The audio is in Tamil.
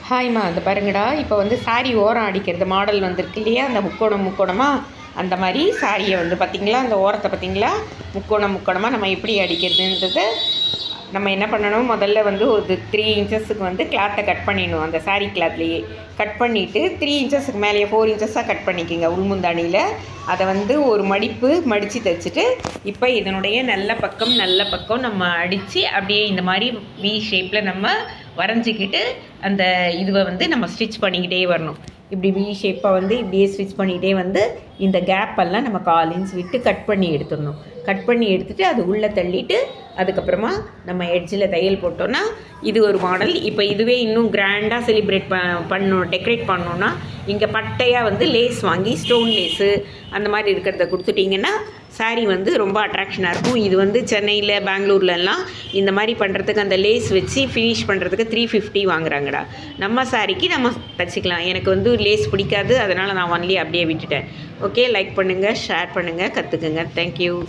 ஹாய்மா, அது பாருங்கடா. இப்போ வந்து சாரி ஓரம் அடிக்கிறது மாடல் வந்திருக்கு இல்லையா, அந்த முக்கோணமாக அந்த மாதிரி சாரியை வந்து பார்த்திங்களா, அந்த ஓரத்தை பார்த்திங்களா, முக்கோணமாக நம்ம எப்படி அடிக்கிறதுன்றது நம்ம என்ன பண்ணணும். முதல்ல வந்து ஒரு 3 இன்ச்சஸுக்கு வந்து கிளாத்தை கட் பண்ணிடணும். அந்த சாரீ கிளாத்லேயே கட் பண்ணிவிட்டு 3 இன்ச்சஸுக்கு மேலேயே 4 இன்ச்சஸாக கட் பண்ணிக்கோங்க. உள்முந்தானியில் அதை வந்து ஒரு மடித்து தைச்சிட்டு, இப்போ இதனுடைய நல்ல பக்கம் நம்ம அடித்து அப்படியே இந்த மாதிரி வி ஷேப்பில் நம்ம வரைஞ்சிக்கிட்டு அந்த இதுவை வந்து நம்ம ஸ்டிச் பண்ணிக்கிட்டே வரணும். இப்படி வி ஷேப்பை வந்து இப்படியே ஸ்டிச் பண்ணிக்கிட்டே வந்து இந்த கேப்பெல்லாம் நம்ம 1/4 இன்ச் விட்டு கட் பண்ணி எடுத்துடணும். கட் பண்ணி எடுத்துகிட்டு அது உள்ளே தள்ளிட்டு அதுக்கப்புறமா நம்ம எட்ஜில் தையல் போட்டோன்னா இது ஒரு மாடல். இப்போ இதுவே இன்னும் கிராண்டாக செலிப்ரேட் டெக்கரேட் பண்ணோன்னா இங்கே பட்டையாக வந்து லேஸ் வாங்கி ஸ்டோன் லேஸு அந்த மாதிரி இருக்கிறத கொடுத்துட்டிங்கன்னா சாரீ வந்து ரொம்ப அட்ராக்ஷனாக இருக்கும். இது வந்து சென்னையில் பெங்களூர்லலாம் இந்த மாதிரி பண்ணுறதுக்கு அந்த லேஸ் வச்சு ஃபினிஷ் பண்ணுறதுக்கு 350 வாங்குறாங்கடா. நம்ம சாரீக்கு நம்ம தச்சுக்கலாம். எனக்கு வந்து லேஸ் பிடிக்காது, அதனால் நான் ஒன்லி அப்படியே விட்டுட்டேன். ஓகே, லைக் பண்ணுங்கள், ஷேர் பண்ணுங்கள், கற்றுக்குங்க. தேங்க்யூ.